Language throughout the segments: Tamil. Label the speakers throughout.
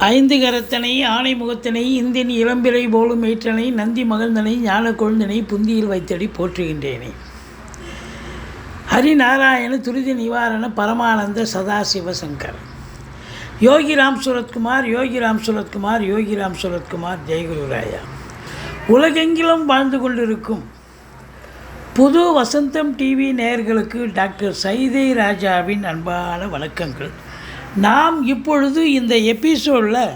Speaker 1: ஐந்து கரத்தனை ஆணை முகத்தினை இந்தின் இளம்பிறை போலும் ஏற்றனை நந்தி மகந்தனை ஞான கொழுந்தனை புந்தியில் வைத்தடி போற்றுகின்றேனே. ஹரிநாராயண துரிதி நிவாரண பரமானந்த சதாசிவசங்கர். யோகிராம் சுரத்குமார் யோகிராம் சுரத்குமார் யோகிராம் சுரத்குமார். ஜெயகுருராயா. உலகெங்கிலும் வாழ்ந்து கொண்டிருக்கும் புது வசந்தம் டிவி நேயர்களுக்கு டாக்டர் சைதை ராஜாவின் அன்பான வணக்கங்கள். நாம் இப்பொழுது இந்த எபிசோடில்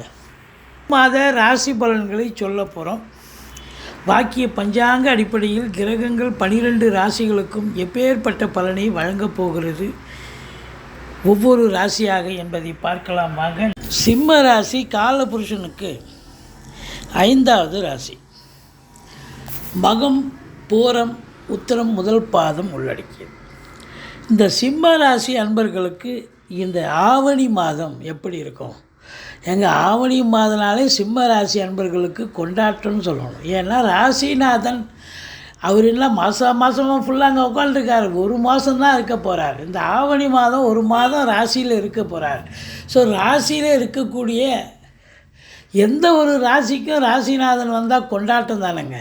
Speaker 1: மாத ராசி பலன்களை சொல்ல போகிறோம். வாக்கிய பஞ்சாங்க அடிப்படையில் கிரகங்கள் 12 ராசிகளுக்கும் எப்பேற்பட்ட பலனை வழங்கப் போகிறது ஒவ்வொரு ராசியாக என்பதை பார்க்கலாம் வாங்க. சிம்ம ராசி காலபுருஷனுக்கு 5வது ராசி. மகம் பூரம் உத்திரம் முதல் பாதம் உள்ளடக்கியது. இந்த சிம்ம ராசி அன்பர்களுக்கு இந்த ஆவணி மாதம் எப்படி இருக்கும்? எங்கள் ஆவணி மாதனாலே சிம்ம ராசி அன்பர்களுக்கு கொண்டாட்டம்னு சொல்லணும். ஏன்னா ராசிநாதன் அவர் என்ன மாதமாக ஃபுல்லாக அங்கே உட்காந்துருக்காரு. ஒரு மாதம்தான் இருக்க போகிறார். இந்த ஆவணி மாதம் ஒரு மாதம் ராசியில் இருக்க போகிறார். ஸோ ராசியில் இருக்கக்கூடிய எந்த ஒரு ராசிக்கும் ராசிநாதன் வந்தால் கொண்டாட்டம் தானேங்க.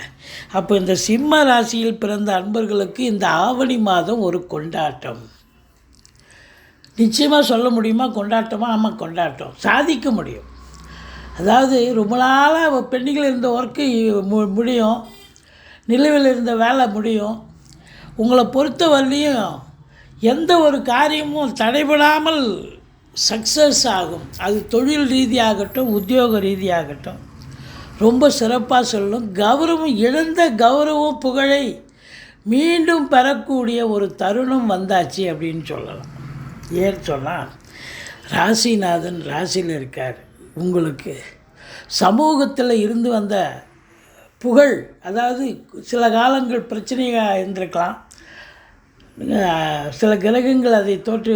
Speaker 1: அப்போ இந்த சிம்ம ராசியில் பிறந்த அன்பர்களுக்கு இந்த ஆவணி மாதம் ஒரு கொண்டாட்டம். நிச்சயமாக சொல்ல முடியுமா கொண்டாட்டமா? ஆமாம், கொண்டாட்டம். சாதிக்க முடியும். அதாவது ரொம்ப நாளாக பெண்டிங்கில் இருந்த ஒர்க்கு முடியும், நிலுவையில் இருந்த வேலை முடியும். உங்களை பொறுத்த வரலையும் எந்த ஒரு காரியமும் தடைபடாமல் சக்ஸஸ் ஆகும். அது தொழில் ரீதியாகட்டும் உத்தியோக ரீதியாகட்டும் ரொம்ப சிறப்பாக சொல்லும். கௌரவம், இழந்த கௌரவம் புகழை மீண்டும் பெறக்கூடிய ஒரு தருணம் வந்தாச்சு அப்படின்னு சொல்லலாம். ஏன்னு சொன்னால் ராசிநாதன் ராசியில் இருக்கார். உங்களுக்கு சமூகத்தில் இருந்து வந்த புகழ், அதாவது சில காலங்கள் பிரச்சனையாக இருந்திருக்கலாம், சில கிரகங்கள் அதை தோற்று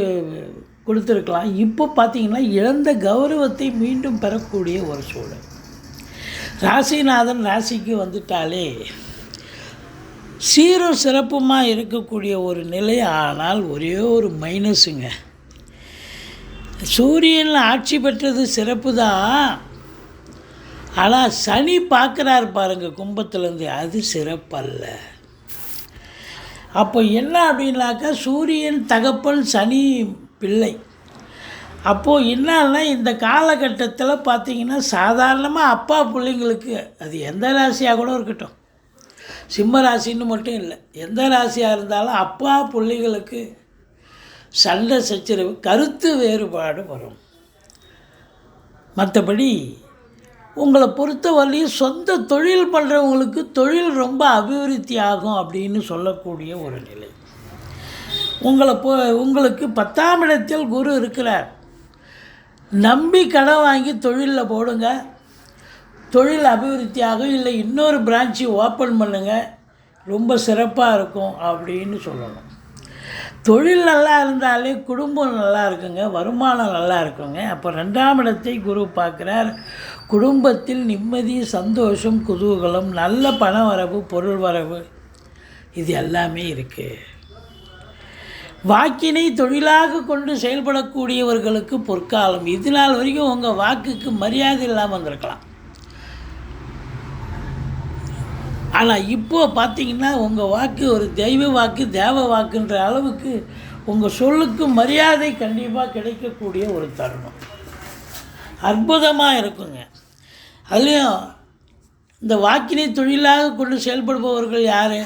Speaker 1: கொடுத்துருக்கலாம். இப்போ பார்த்திங்கன்னா இழந்த கௌரவத்தை மீண்டும் பெறக்கூடிய ஒரு சூழல். ராசிநாதன் ராசிக்கு வந்துட்டாலே சீரும் சிறப்புமாக இருக்கக்கூடிய ஒரு நிலை. ஆனால் ஒரே ஒரு மைனஸுங்க. சூரியனில் ஆட்சி பெற்றது சிறப்பு தான், ஆனால் சனி பார்க்குறார் பாருங்கள் கும்பத்துலேருந்து, அது சிறப்பல்ல. அப்போ என்ன அப்படின்னாக்கா சூரியன் தகப்பன், சனி பிள்ளை. அப்போது என்னன்னா இந்த காலகட்டத்தில் பார்த்திங்கன்னா சாதாரணமாக அப்பா பிள்ளைங்களுக்கு, அது எந்த ராசியாக கூட இருக்கட்டும், சிம்ம ராசின்னு மட்டும் இல்லை, எந்த ராசியாக இருந்தாலும் அப்பா பிள்ளைகளுக்கு சண்டை சச்சரவு, கருத்து வேறுபாடு வரும். மற்றபடி உங்களை பொறுத்த வரையும் சொந்த தொழில் பண்ணுறவங்களுக்கு தொழில் ரொம்ப அபிவிருத்தி ஆகும் அப்படின்னு சொல்லக்கூடிய ஒரு நிலை. உங்களுக்கு 10ஆம் இடத்தில் குரு இருக்கிறார். நம்பி கடன் வாங்கி தொழிலில் போடுங்க, தொழில் அபிவிருத்தியாகும். இல்லை இன்னொரு பிரான்ச்சு ஓப்பன் பண்ணுங்கள், ரொம்ப சிறப்பாக இருக்கும் அப்படின்னு சொல்லணும். தொழில் நல்லா இருந்தாலே குடும்பம் நல்லா இருக்குங்க, வருமானம் நல்லா இருக்குங்க. அப்போ 2ஆம் இடத்தை குரு பார்க்குறார். குடும்பத்தில் நிம்மதி, சந்தோஷம், குதூகலம், நல்ல பண வரவு, பொருள் வரவு, இது எல்லாமே இருக்குது. வாக்கினை தொழிலாக கொண்டு செயல்படக்கூடியவர்களுக்கு பொற்காலம். இது நாள் வரைக்கும் உங்கள் வாக்குக்கு மரியாதை இல்லாமல் வந்திருக்கலாம். ஆனால் இப்போது பார்த்திங்கன்னா உங்கள் வாக்கு ஒரு தெய்வ வாக்கு, தேவ வாக்குன்ற அளவுக்கு உங்கள் சொல்லுக்கு மரியாதை கண்டிப்பாக கிடைக்கக்கூடிய ஒரு தருணம். அற்புதமாக இருக்குங்க. அதுலேயும் இந்த வாக்கினை தொழிலாக கொண்டு செயல்படுபவர்கள் யார்?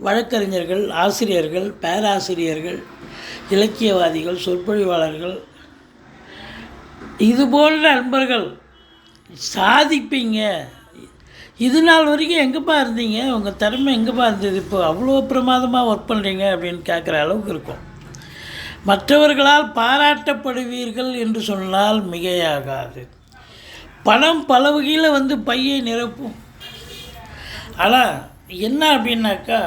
Speaker 1: வழக்கறிஞர்கள், ஆசிரியர்கள், பேராசிரியர்கள், இலக்கியவாதிகள், சொற்பொழிவாளர்கள், இதுபோன்ற நண்பர்கள் சாதிப்பீங்க. இது நாள் வரைக்கும் எங்கேப்பா இருந்தீங்க, உங்கள் திறமை எங்கேப்பா இருந்தது, இப்போ அவ்வளோ பிரமாதமாக ஒர்க் பண்ணுறீங்க அப்படின்னு கேட்குற அளவுக்கு இருக்கும். மற்றவர்களால் பாராட்டப்படுவீர்கள் என்று சொன்னால் மிகையாகாது. பணம் பல வகையில் பையை நிரப்பும். ஆனால் என்ன அப்படின்னாக்கா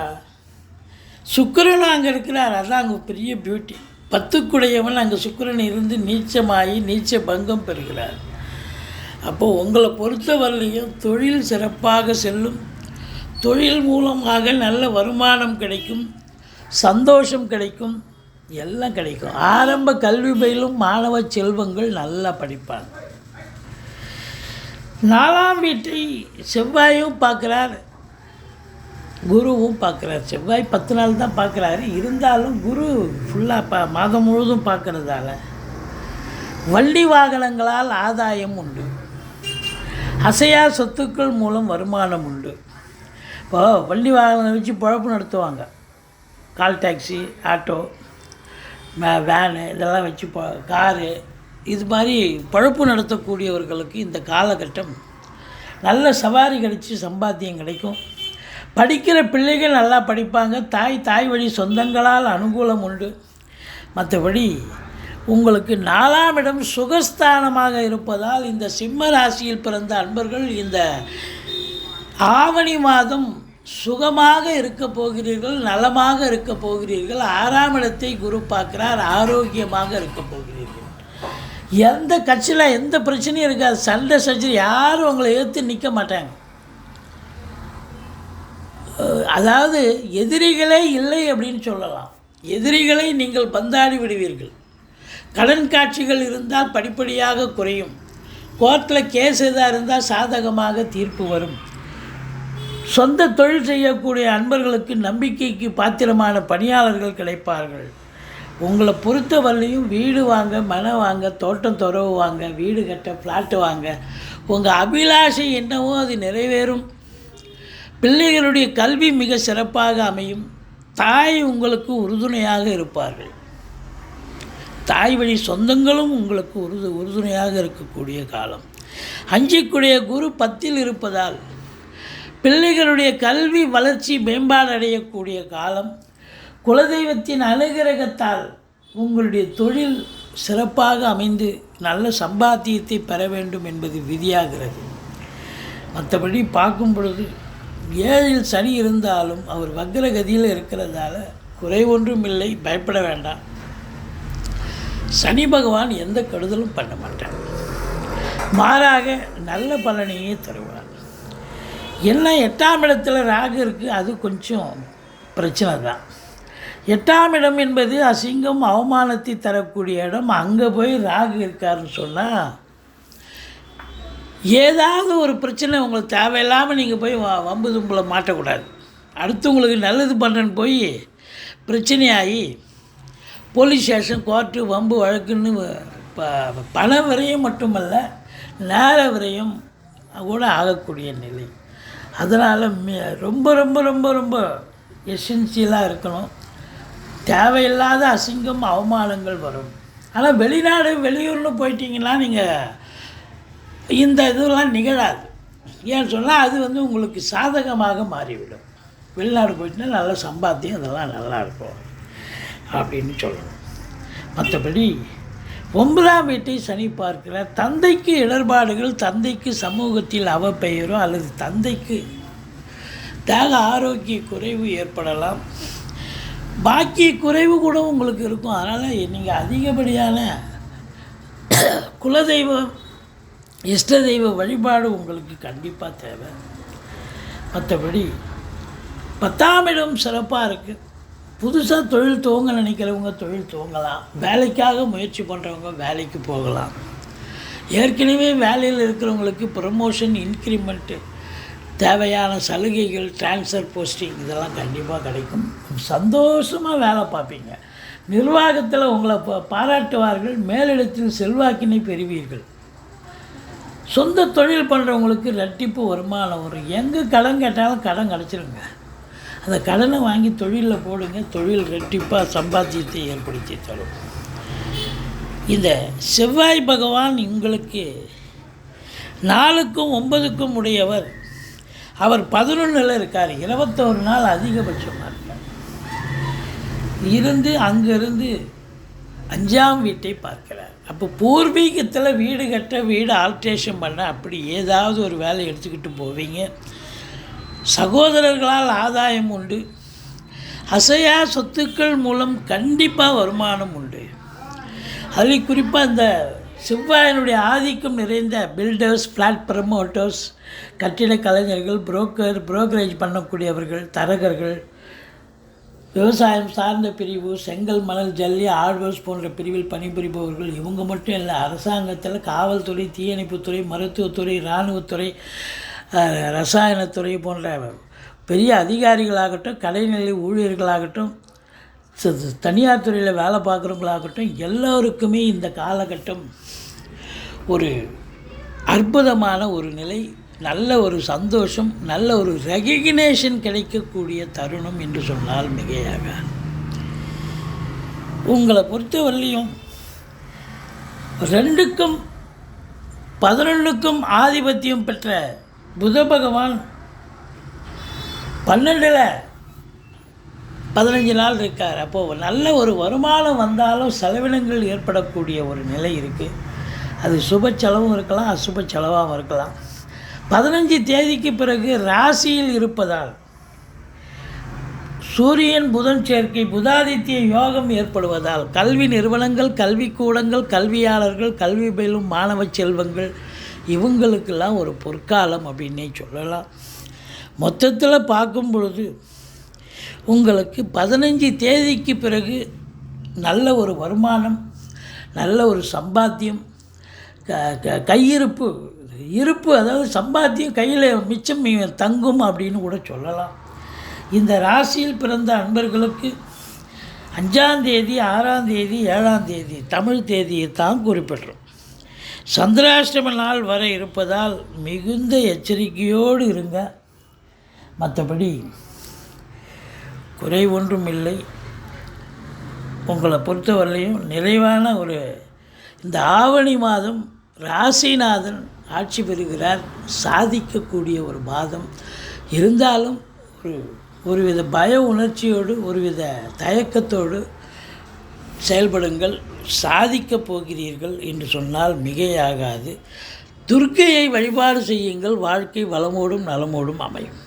Speaker 1: சுக்கிரன் அங்கே இருக்கிறார். அதான் அங்கே பெரிய பியூட்டி. 10க்குடையவன் அங்கே சுக்கிரன் இருந்து நீச்சமாகி நீச்ச பங்கம் பெறுகிறார். அப்போது உங்களை பொறுத்த வரலையும் தொழில் சிறப்பாக செல்லும். தொழில் மூலமாக நல்ல வருமானம் கிடைக்கும், சந்தோஷம் கிடைக்கும், எல்லாம் கிடைக்கும். ஆரம்ப கல்வி பயிலும் மாணவ செல்வங்கள் நல்லா படிப்பாங்க. 4ஆம் வீட்டை செவ்வாயும் பார்க்குறார், குருவும் பார்க்குறார். செவ்வாய் 10 நாள் தான் பார்க்குறாரு, இருந்தாலும் குரு ஃபுல்லாக மாதம் முழுவதும் பார்க்குறதால வண்டி வாகனங்களால் ஆதாயம் உண்டு. அசையா சொத்துக்கள் மூலம் வருமானம் உண்டு. இப்போ வண்டி வாகனம் வச்சு பழப்பு நடத்துவாங்க, கால் டாக்ஸி, ஆட்டோ, வேனு இதெல்லாம் வச்சு காரு, இது மாதிரி பழப்பு நடத்தக்கூடியவர்களுக்கு இந்த காலகட்டம் நல்ல சவாரி கிடைச்சி சம்பாத்தியம் கிடைக்கும். படிக்கிற பிள்ளைகள் நல்லா படிப்பாங்க. தாய் வழி சொந்தங்களால் அனுகூலம் உண்டு. மற்றபடி உங்களுக்கு 4ஆம் இடம் சுகஸ்தானமாக இருப்பதால் இந்த சிம்ம ராசியில் பிறந்த அன்பர்கள் இந்த ஆவணி மாதம் சுகமாக இருக்க போகிறீர்கள், நலமாக இருக்க போகிறீர்கள். 6ஆம் இடத்தை குரு பார்க்குறார், ஆரோக்கியமாக இருக்க போகிறீர்கள். எந்த கட்சியில் எந்த பிரச்சனையும் இருக்காது. சண்டை சர்ச்சரி யாரும் உங்களை ஏற்று நிற்க மாட்டாங்க. அதாவது எதிரிகளே இல்லை அப்படின்னு சொல்லலாம். எதிரிகளை நீங்கள் பந்தாடி விடுவீர்கள். கடன் காட்சிகள் இருந்தால் படிப்படியாக குறையும். கோர்ட்டில் கேஸ் எதாக இருந்தால் சாதகமாக தீர்ப்பு வரும். சொந்த தொழில் செய்யக்கூடிய அன்பர்களுக்கு நம்பிக்கைக்கு பாத்திரமான பணியாளர்கள் கிடைப்பார்கள். உங்களை பொறுத்தவரையிலையும் வீடு வாங்க, மனை வாங்க, தோட்டம் துறவு வாங்க, வீடு கட்ட, ஃப்ளாட்டு வாங்க, உங்கள் அபிலாஷை என்னவோ அது நிறைவேறும். பிள்ளைகளுடைய கல்வி மிக சிறப்பாக அமையும். தாய் உங்களுக்கு உறுதுணையாக இருப்பார்கள். தாய் வழி சொந்தங்களும் உங்களுக்கு உறுதுணையாக இருக்கக்கூடிய காலம். 5க்குடைய குரு 10ல் இருப்பதால் பிள்ளைகளுடைய கல்வி வளர்ச்சி மேம்பாடு அடையக்கூடிய காலம். குலதெய்வத்தின் அனுகிரகத்தால் உங்களுடைய தொழில் சிறப்பாக அமைந்து நல்ல சம்பாத்தியத்தை பெற வேண்டும் என்பது விதியாகிறது. மற்றபடி பார்க்கும் பொழுது 7ல் சனி இருந்தாலும் அவர் வக்ரகதியில் இருக்கிறதால குறை ஒன்றும் இல்லை, பயப்பட வேண்டாம். சனி பகவான் எந்த கெடுதலும் பண்ண மாட்டார், மாறாக நல்ல பலனையே தருவார். என்ன 8ஆம் இடத்துல ராகு இருக்குது, அது கொஞ்சம் பிரச்சனை தான். 8ஆம் இடம் என்பது அசிங்கம் அவமானத்தை தரக்கூடிய இடம். அங்கே போய் ராகு இருக்காருன்னு சொன்னால் ஏதாவது ஒரு பிரச்சனை உங்களுக்கு தேவையில்லாமல் நீங்கள் போய் வம்பு தும்பில் மாட்டக்கூடாது. அடுத்தவங்களுக்கு நல்லது பண்ணுறேன்னு போய் பிரச்சனையாகி போலீஸ் ஸ்டேஷன், கோர்ட்டு, வம்பு வழக்குன்னு பண விரயம் மட்டுமல்ல நேர விரயம் கூட ஆகக்கூடிய நிலை. அதனால் ரொம்ப ரொம்ப ரொம்ப ரொம்ப எசென்சியலாக இருக்கணும். தேவையில்லாத அசிங்கம் அவமானங்கள் வரும். ஆனால் வெளிநாடு வெளியூர்னு போயிட்டீங்கன்னா நீங்கள் இந்த இதெல்லாம் நிகழாது. ஏன்னு சொன்னால் அது உங்களுக்கு சாதகமாக மாறிவிடும். வெளிநாடு போயிட்டுனா நல்ல சம்பாத்தியம், அதெல்லாம் நல்லாயிருக்கும் அப்படின்னு சொல்லணும். மற்றபடி 9ஆம் வீட்டை சனி பார்க்கிறார். தந்தைக்கு இடர்பாடுகள், தந்தைக்கு சமூகத்தில் அவப்பெயரோ அல்லது தந்தைக்கு தேக ஆரோக்கிய குறைவு ஏற்படலாம். பாக்கிய குறைவு கூட உங்களுக்கு இருக்கும். அதனால் நீங்கள் அதிகப்படியான குலதெய்வம், இஷ்ட தெய்வ வழிபாடு உங்களுக்கு கண்டிப்பாக தேவை. மற்றபடி 10ஆம் இடம் சிறப்பாக இருக்குது. புதுசாக தொழில் துவங்க நினைக்கிறவங்க தொழில் துவங்கலாம். வேலைக்காக முயற்சி பண்ணுறவங்க வேலைக்கு போகலாம். ஏற்கனவே வேலையில் இருக்கிறவங்களுக்கு ப்ரமோஷன், இன்க்ரிமெண்ட்டு, தேவையான சலுகைகள், ட்ரான்ஸ்ஃபர், போஸ்டிங் இதெல்லாம் கண்டிப்பாக கிடைக்கும். சந்தோஷமாக வேலை பார்ப்பீங்க. நிர்வாகத்தில் உங்களை பாராட்டுவார்கள். மேலிடத்தில் செல்வாக்கினை பெறுவீர்கள். சொந்த தொழில் பண்ணுறவங்களுக்கு ரெட்டிப்பு வருமானம் வரும். எங்கே கடன் கேட்டாலும் கடன் கிடச்சிருங்க. அந்த கடனை வாங்கி தொழிலில் போடுங்க. தொழில் ரெட்டிப்பாக சம்பாத்தியத்தை ஏற்படுத்தி தரும். இந்த செவ்வாய் பகவான் உங்களுக்கு 4க்கும் 9க்கும் உடையவர். அவர் 11ல் இருக்கார். 21 நாள் அதிகபட்சமாக இருக்கார். அங்கிருந்து 5ஆம் வீட்டை பார்க்கிறார். அப்போ பூர்வீகத்தில் வீடு கட்ட, வீடு ஆல்ட்ரேஷன் பண்ண, அப்படி ஏதாவது ஒரு வேலை எடுத்துக்கிட்டு போவீங்க. சகோதரர்களால் ஆதாயம் உண்டு. அசையா சொத்துக்கள் மூலம் கண்டிப்பாக வருமானம் உண்டு. அதில் குறிப்பாக இந்த செவ்வாயினுடைய ஆதிக்கம் நிறைந்த பில்டர்ஸ், ஃப்ளாட் ப்ரமோட்டர்ஸ், கட்டிட கலைஞர்கள், புரோக்கரேஜ் பண்ணக்கூடியவர்கள், தரகர்கள், விவசாயம் சார்ந்த பிரிவு, செங்கல், மணல், ஜல்லி, ஆழ்வர்ஸ் போன்ற பிரிவில் பணிபுரிபவர்கள் இவங்க மட்டும் இல்லை, அரசாங்கத்தில் காவல்துறை, தீயணைப்புத்துறை, மருத்துவத்துறை, இராணுவத்துறை, ரசாயனத்துறை போன்ற பெரிய அதிகாரிகளாகட்டும், கடைநிலை ஊழியர்களாகட்டும், தனியார் துறையில் வேலை பார்க்குறவங்களாகட்டும், எல்லோருக்குமே இந்த காலகட்டம் ஒரு அற்புதமான ஒரு நிலை, நல்ல ஒரு சந்தோஷம், நல்ல ஒரு ரெகக்னேஷன் கிடைக்கக்கூடிய தருணம் என்று சொன்னால் மிகையாக. உங்களை பொறுத்தவரையிலையும் 2க்கும் 11க்கும் ஆதிபத்தியம் பெற்ற புத பகவான் 12ல் 15 நாள் இருக்கார். அப்போது நல்ல ஒரு வருமானம் வந்தாலும் செலவினங்கள் ஏற்படக்கூடிய ஒரு நிலை இருக்குது. அது சுப செலவும் இருக்கலாம், அசுப செலவாகவும் இருக்கலாம். 15 தேதிக்கு பிறகு ராசியில் இருப்பதால் சூரியன் புதன் சேர்க்கை, புதாதித்ய யோகம் ஏற்படுவதால் கல்வி நிறுவனங்கள், கல்விக்கூடங்கள், கல்வியாளர்கள், கல்வி பயிலும் மாணவ செல்வங்கள் இவங்களுக்கெல்லாம் ஒரு பொற்காலம் அப்படின்னே சொல்லலாம். மொத்தத்தில் பார்க்கும் பொழுது உங்களுக்கு 15 தேதிக்கு பிறகு நல்ல ஒரு வருமானம், நல்ல ஒரு சம்பாத்தியம், கையிருப்பு, அதாவது சம்பாத்தியம் கையில் மிச்சம் தங்கும் அப்படின்னு கூட சொல்லலாம். இந்த ராசியில் பிறந்த அன்பர்களுக்கு 5ஆம் தேதி, 6ஆம் தேதி, 7ஆம் தேதி தமிழ் தேதியை தான் குறிப்பிடுறோம். சந்திராஷ்டம நாள் வரை இருப்பதால் மிகுந்த எச்சரிக்கையோடு இருங்க. மற்றபடி குறை ஒன்றும் இல்லை. உங்களை பொறுத்தவரையிலையும் நிறைவான ஒரு இந்த ஆவணி மாதம் ராசிநாதன் ஆட்சி பெறுகிறார். சாதிக்கக்கூடிய ஒரு மாதம் இருந்தாலும் ஒருவித பய உணர்ச்சியோடு, ஒருவித தயக்கத்தோடு செயல்படுங்கள். சாதிக்கப் போகிறீர்கள் என்று சொன்னால் மிகையாகாது. துர்க்கையை வழிபாடு செய்யுங்கள். வாழ்க்கை வளமோடும் நலமோடும் அமையும்.